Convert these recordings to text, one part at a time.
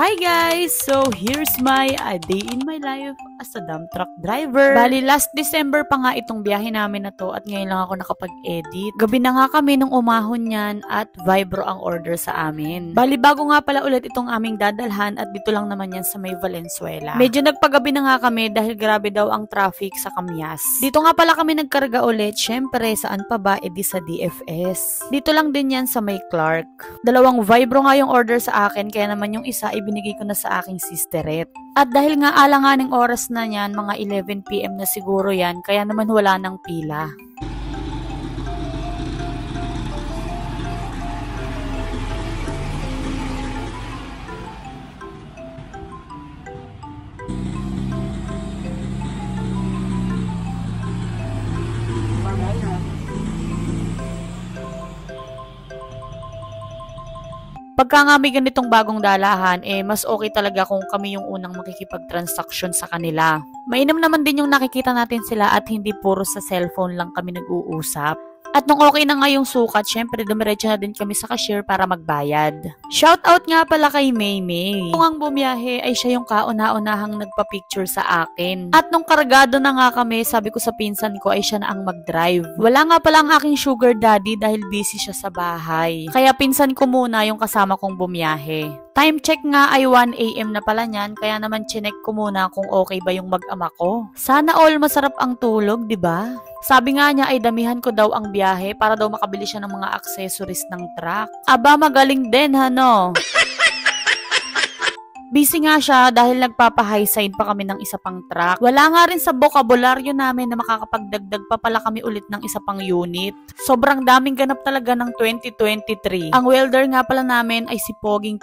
Hi guys! So, here's my day in my life as a dump truck driver. Bali, last December pa nga itong biyahe namin na to at ngayon lang ako nakapag-edit. Gabi na nga kami nung umahon yan at Vibro ang order sa amin. Bali, bago nga pala ulit itong aming dadalhan at dito lang naman yan sa may Valenzuela. Medyo nagpagabi na nga kami dahil grabe daw ang traffic sa Kamyas. Dito nga pala kami nagkarga ulit. Syempre, saan pa ba? Edi sa DFS. Dito lang din yan sa may Clark. Dalawang Vibro nga yung order sa akin kaya naman yung isa ibinigay ko na sa aking sisterette. At dahil nga alanganing oras na yan, mga 11 PM na siguro yan, kaya naman wala nang pila. Pagka nga may ganitong bagong dalahan, mas okay talaga kung kami yung unang makikipag-transaction sa kanila. Mainam naman din yung nakikita natin sila at hindi puro sa cellphone lang kami nag-uusap. At nung okay na nga yung sukat, syempre dumiretso na din kami sa cashier para magbayad. Shoutout nga pala kay Maymay. Kung ang bumiyahe ay siya yung kauna-unahang nagpa-picture sa akin. At nung kargado na nga kami, sabi ko sa pinsan ko ay siya na ang mag-drive. Wala nga pala ang aking sugar daddy dahil busy siya sa bahay. Kaya pinsan ko muna yung kasama kong bumiyahe. Time check nga ay 1 AM na pala niyan, kaya naman chinek ko muna kung okay ba yung mag-ama ko. Sana all masarap ang tulog, di ba? Sabi nga niya ay damihan ko daw ang biyahe para daw makabili siya ng mga accessories ng truck. Aba, magaling din, no? Busy nga siya dahil nagpapa-high side pa kami ng isa pang truck. Wala nga rin sa bokabularyo namin na makakapagdagdag pa pala kami ulit ng isa pang unit. Sobrang daming ganap talaga ng 2023. Ang welder nga pala namin ay si Poging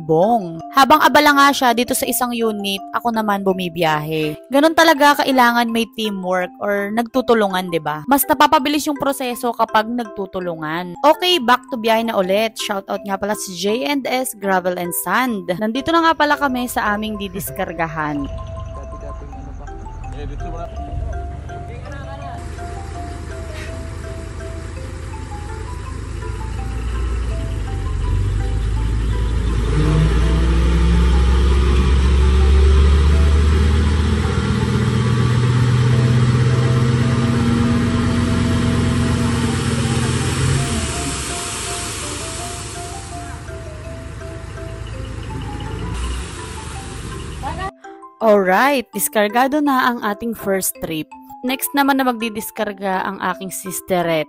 Bong. Habang abala nga siya dito sa isang unit, ako naman bumibiyahe. Ganon talaga kailangan may teamwork or nagtutulungan, 'di ba? Mas napapabilis yung proseso kapag nagtutulungan. Okay, back to biyahe na ulit. Shoutout nga pala si J&S Gravel and Sand. Nandito na nga pala kami sa aming didiskargahan. Alright, diskargado na ang ating first trip. Next naman na magdidiskarga ang aking sisterette.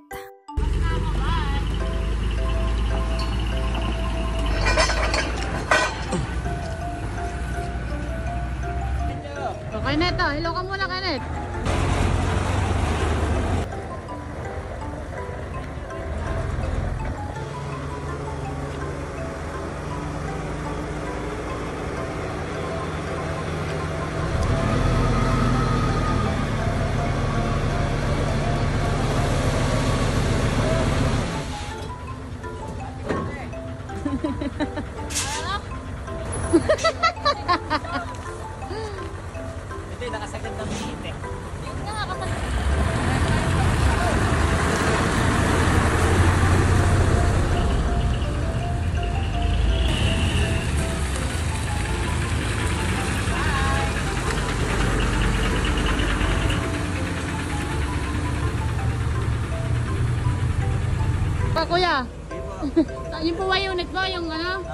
Okay, Neto. Hello ka muna, Kenneth. Hindi, nakasagad ng minute eh. Yun nga, kapag... Pa, kuya. Yung po ba unit mo? Yung ano?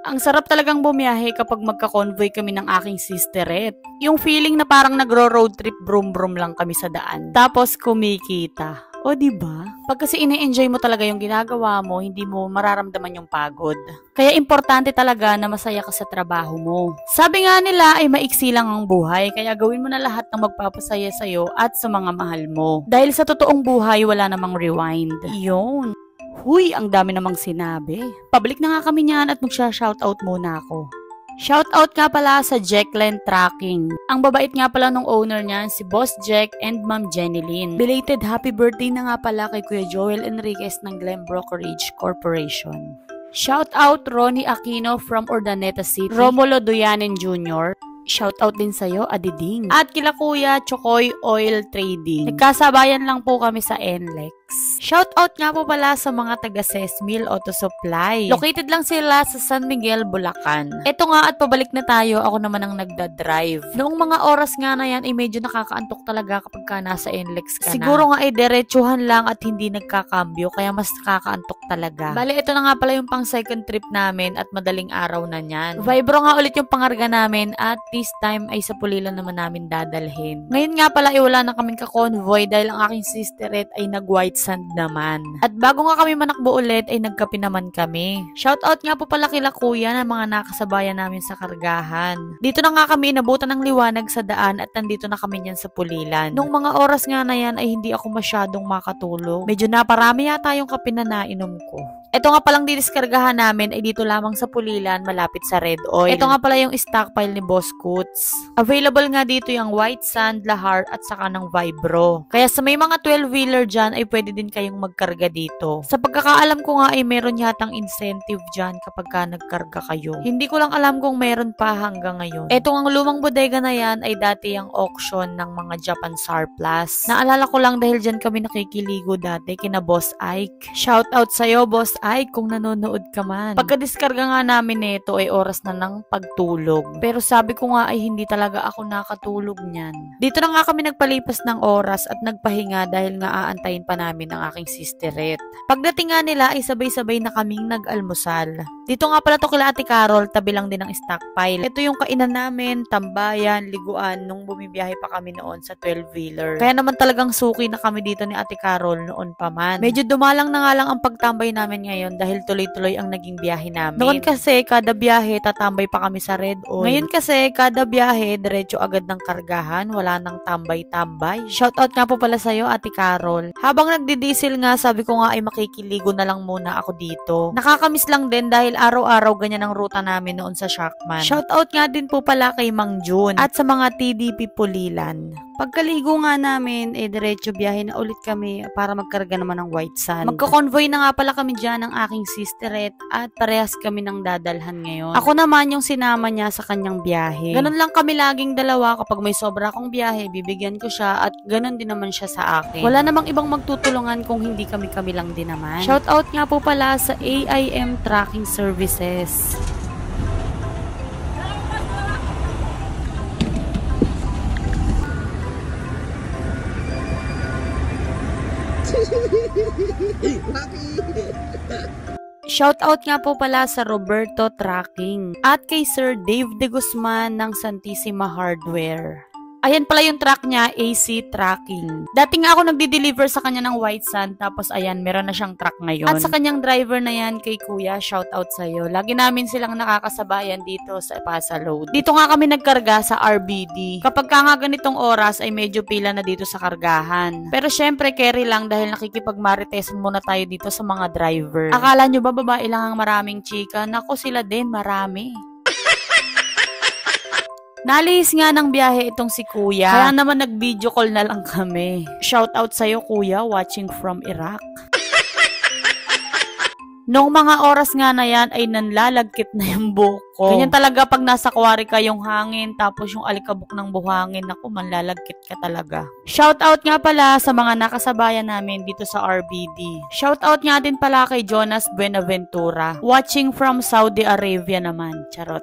Ang sarap talagang bumiyahe kapag magka-convoy kami ng aking sisterette. Yung feeling na parang nagro-road trip brum-brum lang kami sa daan. Tapos kumikita. O diba? Pag kasi ine-enjoy mo talaga yung ginagawa mo, hindi mo mararamdaman yung pagod. Kaya importante talaga na masaya ka sa trabaho mo. Sabi nga nila ay maiksi lang ang buhay, kaya gawin mo na lahat ng magpapasaya sa'yo at sa mga mahal mo. Dahil sa totoong buhay, wala namang rewind. Yun. Huy, ang dami namang sinabi. Pabalik na nga kami niyan at magsha-shoutout muna ako. Shoutout nga pala sa Jackland Tracking. Ang babait nga pala ng owner niyan, si Boss Jack and Ma'am Jenilyn. Belated happy birthday na nga pala kay Kuya Joel Enriquez ng Glen Brokerage Corporation. Shoutout Ronnie Aquino from Urdaneta City. Romulo Duyanen Jr. Shoutout din sa'yo, Adiding. At kila Kuya Chokoy Oil Trading. Nagkasabayan lang po kami sa NLEX. Shoutout nga po pala sa mga taga Sesmil Auto Supply. Located lang sila sa San Miguel, Bulacan. Eto nga at pabalik na tayo, ako naman ang nagda-drive. Noong mga oras nga na yan ay medyo nakakaantok talaga kapag ka nasa NLEX ka na. Siguro nga ay diretsuhan lang at hindi nagkakambyo kaya mas nakakaantok talaga. Bale, ito na nga pala yung pang second trip namin at madaling araw na niyan. Vibro nga ulit yung pangarga namin at this time ay sa Pulilan naman namin dadalhin. Ngayon nga pala ay wala na kaming ka-convoy dahil ang aking sisterette ay nag-white sand naman. At bago nga kami manakbo ulit ay nagkape naman kami. Shoutout nga po pala kila kuya na mga nakasabayan namin sa kargahan. Dito na nga kami inabutan ng liwanag sa daan at nandito na kami niyan sa Pulilan. Nung mga oras nga na yan ay hindi ako masyadong makatulog. Medyo naparami yata yung kape na nainom ko. Ito nga palang didiskargahan namin ay dito lamang sa Pulilan malapit sa Red Oil. Ito nga pala yung stockpile ni Boss Coots. Available nga dito yung white sand, lahar at saka ng vibro. Kaya sa may mga 12-wheeler dyan ay pwede din kayong magkarga dito. Sa pagkakaalam ko nga ay meron yatang incentive dyan kapag ka nagkarga kayo. Hindi ko lang alam kung meron pa hanggang ngayon. Ito ang lumang bodega na yan ay dati yung auction ng mga Japan surplus. Naalala ko lang dahil dyan kami nakikiligo dati kina Boss Ike. Shoutout sa'yo Boss Ike kung nanonood ka man. Pagka-diskarga nga namin nito ay oras na ng pagtulog. Pero sabi ko nga ay hindi talaga ako nakatulog niyan. Dito na nga kami nagpalipas ng oras at nagpahinga dahil nga aantayin pa namin ang aking sisterette. Pagdating nga nila ay sabay-sabay na kaming nag-almusal. Dito nga pala to kila Ate Carol, tabi lang din ng stockpile. Ito yung kainan namin, tambayan, liguan nung bumibiyahe pa kami noon sa 12-wheeler. Kaya naman talagang suki na kami dito ni Ate Carol noon pa man. Medyo dumalang na nga lang ang pagtambay namin ngayon dahil tuloy-tuloy ang naging biyahe namin. Noon kasi kada biyahe tatambay pa kami sa Red Oil. Ngayon kasi kada biyahe diretso agad ng kargahan, wala nang tambay-tambay. Shoutout nga po pala sa'yo Ate Carol. Habang nagdi-diesel nga sabi ko nga ay makikiligo na lang muna ako dito. Nakakamiss lang din dahil araw-araw ganyan ang ruta namin noon sa Shockman. Shoutout nga din po pala kay Mang June at sa mga TDP Pulilan. Pagkaligo nga namin, diretso biyahe na ulit kami para magkarga naman ng white sand. Magka-convoy na nga pala kami dyan ng aking sisterette at parehas kami ng dadalhan ngayon. Ako naman yung sinama niya sa kanyang biyahe. Ganun lang kami laging dalawa kapag may sobra akong biyahe, bibigyan ko siya at ganun din naman siya sa akin. Wala namang ibang magtutulungan kung hindi kami lang din naman. Shoutout nga po pala sa AIM Tracking Services. Shoutout nga po pala sa Roberto Tracking at kay Sir Dave De Guzman ng Santissima Hardware. Ayan pala yung truck niya, AC Tracking. Dati nga ako nagdi-deliver sa kanya ng white sand, tapos ayan, meron na siyang truck ngayon. At sa kanyang driver na yan, kay Kuya, shoutout sa'yo. Lagi namin silang nakakasabayan dito sa Pasa Load. Dito nga kami nagkarga sa RBD. Kapag ka nga ganitong oras, ay medyo pila na dito sa kargahan. Pero syempre, carry lang dahil nakikipagmaritesan muna tayo dito sa mga driver. Akala nyo ba babae lang ang maraming chika? Nako, sila din, marami. Nalihis nga ng biyahe itong si Kuya. Kaya naman nag-video call na lang kami. Shoutout sa'yo Kuya, watching from Iraq. Noong mga oras nga na yan ay nanlalagkit na yung buhok ko. Ganyan talaga pag nasa quarry ka yung hangin tapos yung alikabok ng buhangin, ako manlalagkit ka talaga. Shoutout nga pala sa mga nakasabayan namin dito sa RBD. Shoutout nga din pala kay Jonas Buenaventura. Watching from Saudi Arabia naman. Charot.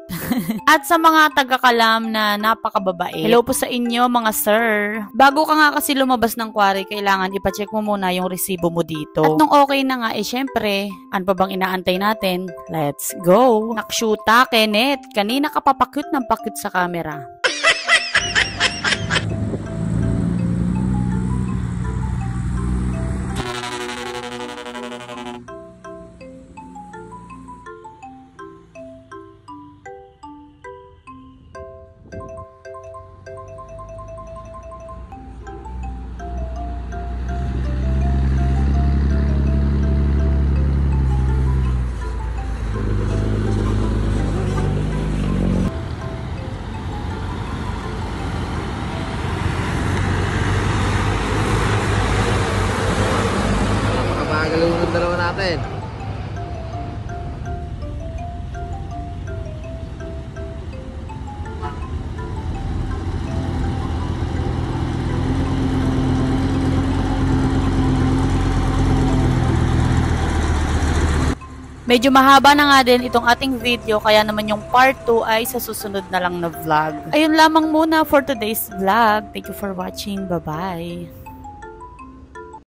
At sa mga taga-Kalam na napakababae. Hello po sa inyo mga sir. Bago ka nga kasi lumabas ng quarry, kailangan ipacheck mo muna yung resibo mo dito. At nung okay na nga, syempre, ano pa bang inaantay natin? Let's go! Nakshuta, Kenneth! Kanina ka pa pakut ng pakut sa camera. Medyo mahaba na nga din itong ating video, kaya naman yung part 2 ay sa susunod na lang na vlog. Ayun lamang muna for today's vlog. Thank you for watching. Bye-bye!